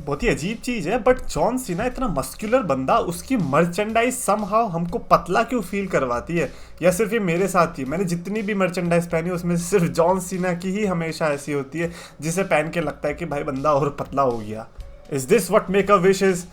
बहुत ही अजीब चीज है, बट जॉन सीना इतना मस्कुलर बंदा, उसकी मर्चेंडाइज समहाउ हमको पतला क्यों फील करवाती है? या सिर्फ ये मेरे साथ ही? मैंने जितनी भी मर्चेंडाइज पहनी उसमें सिर्फ जॉन सीना की ही हमेशा ऐसी होती है जिसे पहन के लगता है कि भाई बंदा और पतला हो गया। Is this what make a wish is?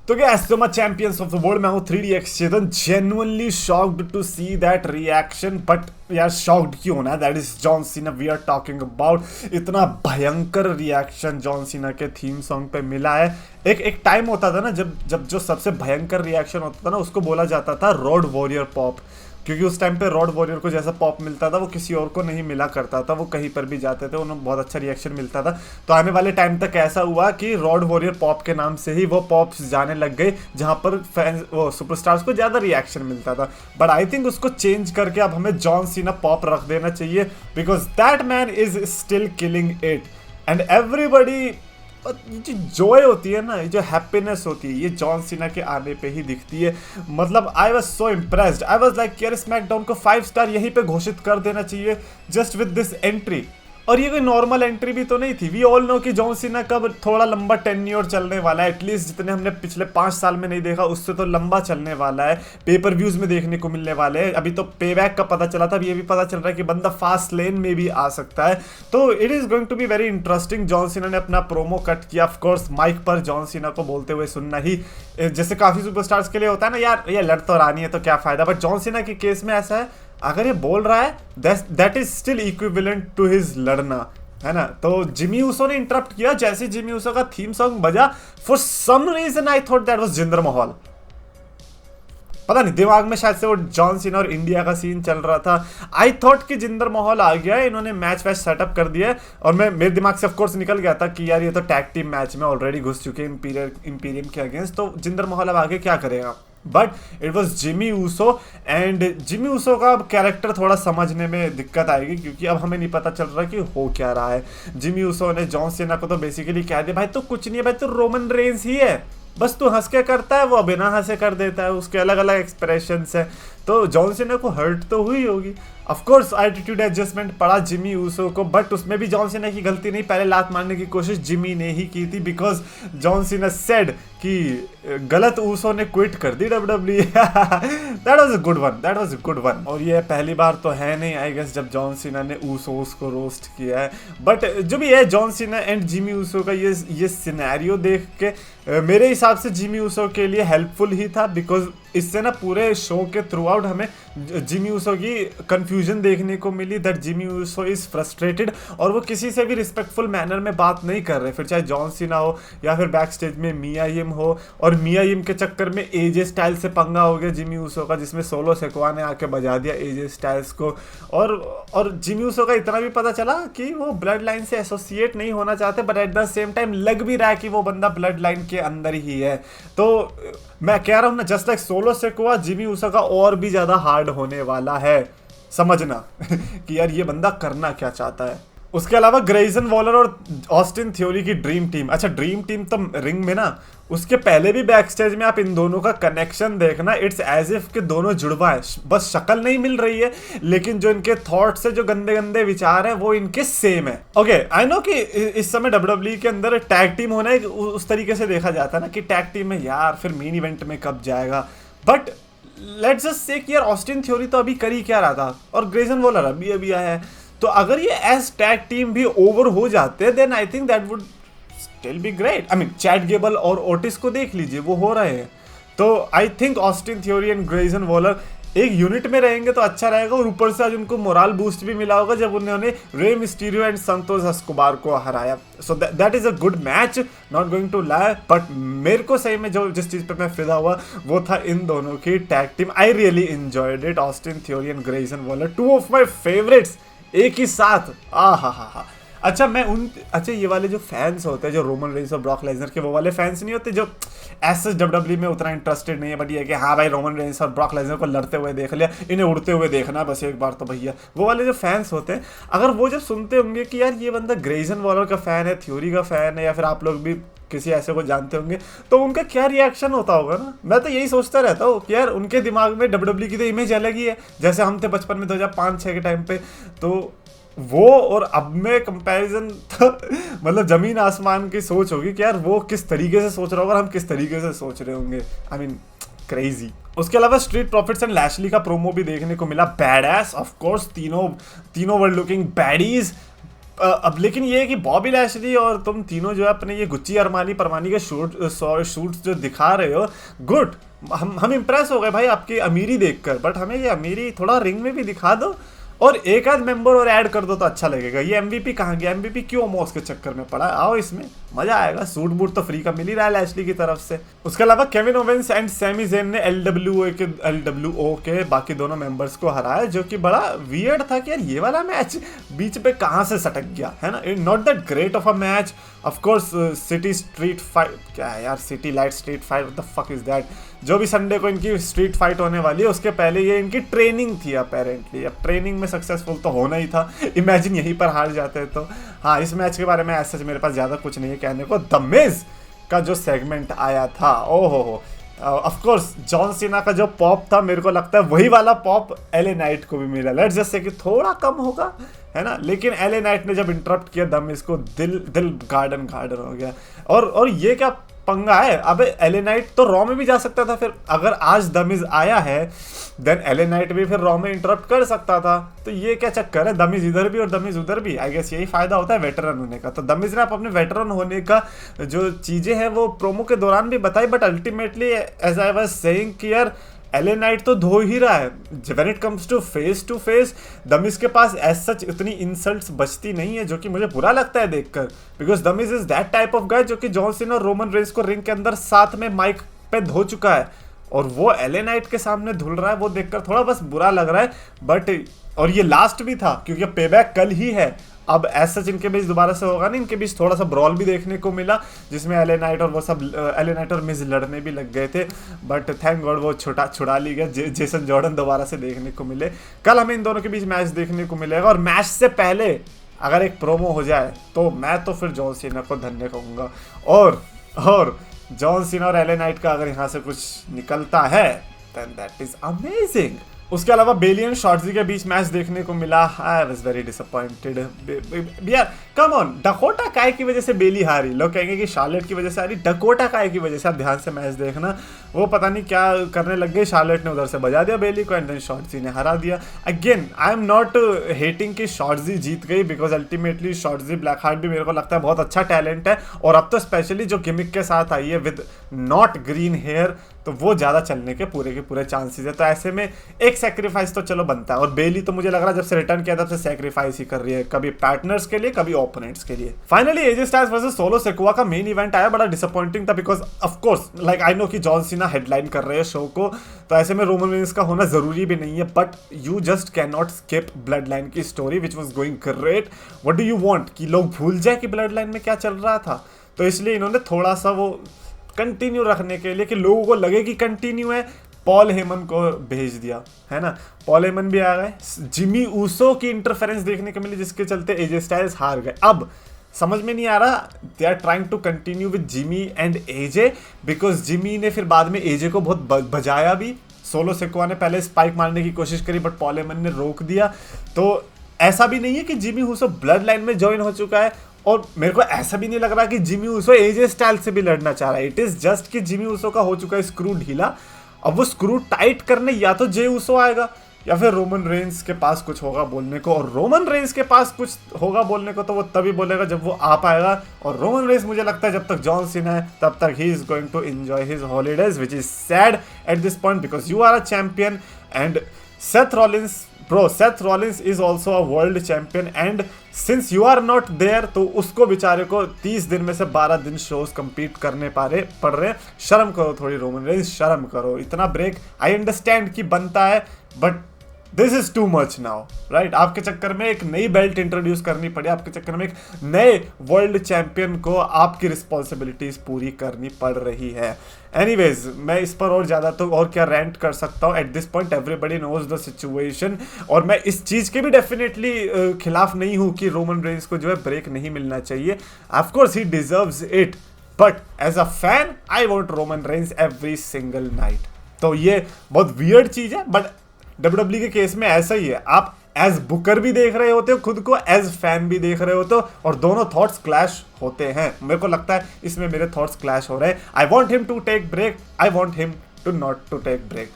तो गैस तो मैं चैंपियंस ऑफ द वर्ल्ड में हूँ 3DX Chetan, genuinely shocked to see that reaction. But यार शॉक्ड क्यों होना है? That is John Cena we are talking about. इतना भयंकर रिएक्शन जॉन सीना के थीम सॉन्ग पे मिला है। एक टाइम होता था ना जब जो सबसे भयंकर रिएक्शन होता था ना उसको बोला जाता था रोड वॉरियर पॉप, क्योंकि उस टाइम पे रोड वॉरियर को जैसा पॉप मिलता था वो किसी और को नहीं मिला करता था। वो कहीं पर भी जाते थे उन्हें बहुत अच्छा रिएक्शन मिलता था। तो आने वाले टाइम तक ऐसा हुआ कि रोड वॉरियर पॉप के नाम से ही वो पॉप्स जाने लग गए जहां पर फैंस वो सुपरस्टार्स को ज़्यादा रिएक्शन मिलता था। बट आई थिंक उसको चेंज करके अब हमें जॉन सीना पॉप रख देना चाहिए, because that man is still killing it and everybody. ये जो जॉय होती है ना, ये जो हैप्पीनेस होती है, ये जॉन सीना के आने पे ही दिखती है। मतलब I was so impressed, I was like यार स्मैकडाउन को 5 स्टार यहीं पे घोषित कर देना चाहिए जस्ट विद दिस एंट्री। और ये कोई नॉर्मल एंट्री भी तो नहीं थी। वी ऑल नो कि जॉन सीना कब थोड़ा लंबा टेन्योर चलने वाला है, एटलीस्ट जितने हमने पिछले 5 साल में नहीं देखा उससे तो लंबा चलने वाला है। पेपर व्यूज में देखने को मिलने वाले हैं। अभी तो पेबैक का पता चला था, अब ये भी पता चल रहा है कि बंदा फास्ट लेन में भी आ सकता है। तो it is going to be very interesting. John Cena ने अपना प्रोमो कट किया, ऑफकोर्स माइक पर जॉन सीना को बोलते हुए सुनना ही जैसे काफी सुपरस्टार्स के लिए होता है ना, यार ये लड़ तो रानी है तो क्या फायदा। बट जॉन सीना के केस में ऐसा है, अगर ये बोल रहा है that is still equivalent to his लड़ना, है ना। तो जिमी ऊसो ने इंटरप्ट किया। जैसे जिमी ऊसो का थीम सॉन्ग बजा, for some reason I thought that was Jinder Mahal. पता नहीं, दिमाग में शायद से वो जॉन सीना और इंडिया का सीन चल रहा था। आई थॉट कि जिंदर महल आ गया है, इन्होंने मैच वैच सेटअप कर दिया है। और मेरे दिमाग से ऑफकोर्स निकल गया था कि यार ये तो टैग टीम मैच में ऑलरेडी घुस चुके हैं इंपीरियम के अगेंस्ट, तो जिंदर महल अब आगे क्या करेगा। But it was Jimmy Uso and Jimmy Uso का कैरेक्टर थोड़ा समझने में दिक्कत आएगी, क्योंकि अब हमें नहीं पता चल रहा कि हो क्या रहा है। जिमी ऊसो ने जॉन सीना को तो बेसिकली कह दिया भाई तो कुछ नहीं है भाई, तो रोमन रेंस ही है, बस तू हंस के करता है, वो बिना हंसे कर देता है। उसके अलग अलग एक्सप्रेशंस हैं। तो जॉन सीना को हर्ट तो हुई होगी। ऑफकोर्स एटीट्यूड एडजस्टमेंट पड़ा जिमी ऊसो को, बट उसमें भी जॉन सीना की गलती नहीं। पहले लात मारने की कोशिश जिमी ने ही की थी, बिकॉज जॉन सीना सेड कि गलत ऊसो ने क्विट कर दी WWE. That was a good one, that was a good one. और ये पहली बार तो है नहीं आई गेस जब जॉन सीना ने ऊसोस को रोस्ट किया है। बट जो भी है, John Cena and Jimmy Uso का ये सिनेरियो देख के मेरे हिसाब से जिमी ऊसो के लिए हेल्पफुल ही था, बिकॉज इससे ना पूरे शो के थ्रू आउट हमें जिमी ऊसो की कंफ्यूजन देखने को मिली, that Jimmy Uso is frustrated और वो किसी से भी रिस्पेक्टफुल मैनर में बात नहीं कर रहे, फिर चाहे जॉन सीना हो या फिर बैक स्टेज में मिया यिम हो। और मिया यिम के चक्कर में एजे स्टाइल से पंगा हो गया जिमी ऊसो का, जिसमें सोलो सेकवा ने आके बजा दिया एजे स्टाइल्स को। और जिमी ऊसो का इतना भी पता चला कि वो ब्लड लाइन से एसोसिएट नहीं होना चाहते, but at the same time लग भी रहा है कि वो बंदा ब्लड लाइन के अंदर ही है। तो मैं कह रहा हूँ ना, just like Solo Sikoa, Jimmy Uso का और भी ज्यादा हार्ड होने वाला है समझना कि यार ये बंदा करना क्या चाहता है। उसके अलावा ग्रेजन वॉलर और ऑस्टिन थ्योरी की ड्रीम टीम, अच्छा ड्रीम टीम तो रिंग में ना, उसके पहले भी बैक स्टेज में आप इन दोनों का कनेक्शन देखना, इट्स एज इफ के दोनों जुड़वा है, बस शक्ल नहीं मिल रही है, लेकिन जो इनके थॉट्स है, जो गंदे गंदे विचार है, वो इनके सेम है। ओके आई नो कि इस समय डब्ल्यूडब्ल्यूई के अंदर टैग टीम होना है उस तरीके से देखा जाता है ना कि टैग टीम में यार फिर मेन इवेंट में कब जाएगा। बट लेट्स जस्ट से कि यार ऑस्टिन थ्योरी तो अभी कर ही क्या रहा था और ग्रेजन वॉलर अभी आया है, तो अगर ये एज टैग टीम भी ओवर हो जाते then I think that would still be great. I mean Chad Gable और ओटिस को देख लीजिए, वो हो रहे हैं। तो I think Austin Theory and Grayson Waller एक यूनिट में रहेंगे तो अच्छा रहेगा। और ऊपर से आज उनको मोरल बूस्ट भी मिला होगा जब उन्होंने Rey Mysterio and Santosh Escobar को हराया। So that is a good match, not going to lie. But मेरे को सही में जो जिस चीज पे मैं फिदा हुआ वो था इन दोनों की tag team. I really enjoyed it, Austin Theory and Grayson Waller, 2 of my favourites एक ही साथ। हा। अच्छा ये वाले जो फैंस होते हैं जो रोमन रेंस और ब्रॉक लेसनर के, वो वाले फैंस नहीं होते जो ऐसे डब्ल्यूडब्ल्यूई में उतना इंटरेस्टेड नहीं है, बट ये कि हाँ भाई रोमन रेंस और ब्रॉक लेसनर को लड़ते हुए देख लिया, इन्हें उड़ते हुए देखना बस एक बार तो भैया। वो वाले जो फैंस होते हैं, अगर वो जब सुनते होंगे कि यार ये बंदा ग्रेजन वॉलर का फैन है, थ्योरी का फैन है, या फिर आप लोग भी किसी ऐसे को जानते होंगे, तो उनका क्या रिएक्शन होता होगा ना। मैं तो यही सोचता रहता हूँ कि यार उनके दिमाग में डब्ल्यूडब्ल्यूई की तो इमेज अलग ही है, जैसे हम थे बचपन में 2005-6 के टाइम पे। तो वो और अब में कंपैरिजन तो मतलब जमीन आसमान की सोच होगी कि यार वो किस तरीके से सोच रहा होगा और हम किस तरीके से सोच रहे होंगे। I mean crazy. उसके अलावा स्ट्रीट प्रॉफिट्स एंड लैशली का प्रोमो भी देखने को मिला, बैड एस ऑफ कोर्स, तीनों वर्ल्ड लुकिंग बैडीज। अब लेकिन ये है कि बॉबी लैशली और तुम तीनों जो है अपने ये गुच्ची अरमानी परमानी के शूट्स जो दिखा रहे हो, गुड, हम इम्प्रेस हो गए भाई आपकी अमीरी देखकर, बट हमें ये अमीरी थोड़ा रिंग में भी दिखा दो और एक आध मेंबर और ऐड कर दो तो अच्छा लगेगा। ये एमवीपी कहाँ गया? एमवीपी क्यों मॉस के चक्कर में पड़ा? आओ इसमें मजा आएगा, सूट बूट तो फ्री का मिल ही रहा है लैशली की तरफ से। उसके अलावा Kevin Owens and Sami Zayn ने एलडब्ल्यूओ के बाकी दोनों मेंबर्स को हराया, जो कि बड़ा वियर्ड था कि यार ये वाला मैच बीच पे कहाँ से सटक गया, है ना। Not that great of a match. Of course city street fight, क्या है यार, city light street fight, what the fuck is that. जो भी संडे को इनकी स्ट्रीट फाइट होने वाली है उसके पहले ये इनकी ट्रेनिंग थी अपेरेंटली। अब ट्रेनिंग में सक्सेसफुल तो होना ही था, इमेजिन यहीं पर हार जाते तो। हाँ, इस मैच के बारे में ऐसा मेरे पास ज़्यादा कुछ नहीं है कहने को। द मिज का जो सेगमेंट आया था, ओहो हो, ऑफ कोर्स जॉन सीना का जो पॉप था, मेरे को लगता है वही वाला पॉप एले नाइट को भी मिला। लेट्स जस्ट से कि थोड़ा कम होगा, है ना, लेकिन एले नाइट ने जब इंटरप्ट किया द मिज को, दिल गार्डन हो गया। और ये क्या पंगा है, अबे एले नाइट तो रॉ में भी जा सकता था। फिर अगर आज द मिज आया है देन एले नाइट भी फिर रॉ में इंटरप्ट कर सकता था। तो ये क्या चक्कर है, द मिज इधर भी और द मिज उधर भी? आई गेस यही फायदा होता है वेटरन होने का। तो द मिज ने आप अपने वेटरन होने का जो चीजें हैं वो प्रोमो के दौरान भी बताई, but ultimately as I was saying कि यार एले नाइट तो धो ही रहा है। When it comes to face the Miz के पास एज सच इतनी इंसल्ट्स बचती नहीं है, जो कि मुझे बुरा लगता है देखकर, because the Miz is that type of guy जो कि जॉन सीना और रोमन रेंस को रिंग के अंदर साथ में माइक पे धो चुका है, और वो एले नाइट के सामने धुल रहा है। वो देखकर थोड़ा बस बुरा लग रहा है, बट और ये लास्ट भी था क्योंकि पेबैक कल ही है। अब एज सच इनके बीच दोबारा से होगा नहीं, इनके बीच थोड़ा सा ब्रॉल भी देखने को मिला जिसमें एले नाइट और वो सब एले नाइट और मिज लड़ने भी लग गए थे, बट थैंक गॉड वो छुड़ा ली गया। जेसन जॉर्डन दोबारा से देखने को मिले। कल हमें इन दोनों के बीच मैच देखने को मिलेगा, और मैच से पहले अगर एक प्रोमो हो जाए तो मैं तो फिर जॉन सीना को धन्य कहूँगा। और जॉन सीना और एले नाइट का अगर यहाँ से कुछ निकलता है देन दैट इज अमेजिंग। उसके अलावा बेली एंड शॉर्ट्जी के बीच मैच देखने को मिला। आई वाज वेरी डिसअपॉइंटेड यार, कम ऑन, डकोटा काय की वजह से बेली हारी। लोग कहेंगे कि शार्लेट की वजह से हारी, डकोटा काय की वजह से। आप ध्यान से मैच देखना, वो पता नहीं क्या करने लग गए, शार्लेट ने उधर से बजा दिया बेली को एंड देन शॉर्ट्जी ने हरा दिया। Again I am not hating कि शॉर्ट्जी जीत गई, बिकॉज अल्टीमेटली शॉर्ट्जी ब्लैक हार्ट भी मेरे को लगता है बहुत अच्छा टैलेंट है, और अब तो स्पेशली जो गिमिक के साथ आई है विद नॉट ग्रीन हेयर, तो वो ज़्यादा चलने के पूरे चांसेस है। तो ऐसे में एक सेक्रीफाइस तो चलो बनता है, और बेली तो मुझे लग रहा है जब से रिटर्न किया तब से सेक्रीफाइस ही कर रही है, कभी पार्टनर्स के लिए कभी ओपोनेंट्स के लिए। Finally AJ Styles versus solo Sikoa का मेन इवेंट आया, बड़ा डिसअपॉइंटिंग था, because of course like I know कि जॉन सीना हेडलाइन कर रहे हैं शो को, तो ऐसे में रोमन रेंस का होना जरूरी भी नहीं है, but you just can not skip blood line की story which was going great. What do you want कि लोग भूल जाए कि ब्लड लाइन में क्या चल रहा था? तो इसलिए इन्होंने थोड़ा सा वो कंटिन्यू रखने के लिए कि लोगों को लगे कि कंटिन्यू है, पॉल हेमन को भेज दिया, है ना। पॉल हेमन भी आ गए, जिमी ऊसो की इंटरफेरेंस देखने को मिली जिसके चलते एजे स्टाइल्स हार गए। अब समझ में नहीं आ रहा, they are trying to continue with Jimmy and AJ, because Jimmy ने फिर बाद में एजे को बहुत बजाया भी। सोलो सिकोआ ने पहले स्पाइक मारने की कोशिश करी बट पॉल हेमन ने रोक दिया। तो ऐसा भी नहीं है कि जिमी ऊसो ब्लड लाइन में ज्वाइन हो चुका है, और मेरे को ऐसा भी नहीं लग रहा कि जिमी ऊसो एजे स्टाइल से भी लड़ना चाह रहा है। इट इज जस्ट कि जिमी ऊसो का हो चुका है स्क्रू ढीला, अब वो स्क्रू टाइट करने या तो जे ऊसो आएगा या फिर रोमन रेंस के पास कुछ होगा बोलने को, और रोमन रेंस के पास कुछ होगा बोलने को तो वो तभी बोलेगा जब वो आ पाएगा। और रोमन रेंस मुझे लगता है जब तक जॉन सीना है तब तक ही is going to enjoy his holidays, which is sad at this point because you are a champion and Seth Rollins is also a world champion, and since you are not there, तो उसको बेचारे को 30 दिन में से 12 दिन shows compete करने पड़ रहे। शर्म करो थोड़ी रोमन रेंस, शर्म करो। इतना ब्रेक आई अंडरस्टैंड कि बनता है, but this is too much now, right. आपके चक्कर में एक नई बेल्ट इंट्रोड्यूस करनी पड़ी, आपके चक्कर में एक नए वर्ल्ड चैंपियन को आपकी रिस्पॉन्सिबिलिटीज पूरी करनी पड़ रही है। एनीवेज, मैं इस पर और ज़्यादा तो और क्या रेंट कर सकता हूँ। At this point everybody knows the situation, और मैं इस चीज़ के भी डेफिनेटली खिलाफ नहीं हूँ कि रोमन रेंस को जो है ब्रेक नहीं मिलना चाहिए। Of course he deserves it, but as a fan I want Roman Reigns every single night. तो ये बहुत वियर्ड चीज़ है, बट WWE के केस में ऐसा ही है। आप एज बुकर भी देख रहे होते हो, खुद को एज फैन भी देख रहे होते हो, और दोनों थॉट्स क्लैश होते हैं। मेरे को लगता है इसमें मेरे थॉट्स क्लैश हो रहे हैं। I want him to take break, I want him to not to take break.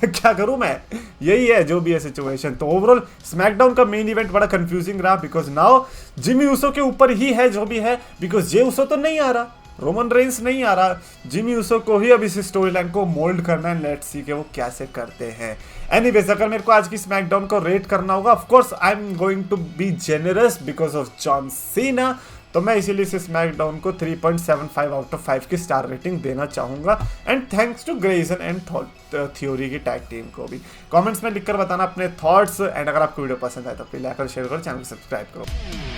क्या करूं मैं, यही है जो भी है सिचुएशन। तो ओवरऑल स्मैकडाउन का मेन इवेंट बड़ा कंफ्यूजिंग रहा, बिकॉज नाउ जिमी ऊसो के ऊपर ही है जो भी है, बिकॉज जे ऊसो तो नहीं आ रहा, रोमन रेंस नहीं आ रहा, जिमी ऊसो को ही अब इस स्टोरी लाइन को मोल्ड करना है। लेट्स सी कि वो कैसे करते हैं। एनीवेज, अगर मेरे को आज की स्मैकडाउन को रेट करना होगा, of course I am going to be generous because of John Cena, तो मैं इसीलिए इस स्मैकडाउन को 3.75 आउट ऑफ 5 की स्टार रेटिंग देना चाहूंगा। And thanks to Grayson and Theory की टैग टीम को भी। कमेंट्स में लिखकर बताना अपने थॉट्स, एंड अगर आपको वीडियो पसंद आए तो प्लीज लाइक और शेयर करो, चैनल को सब्सक्राइब करो।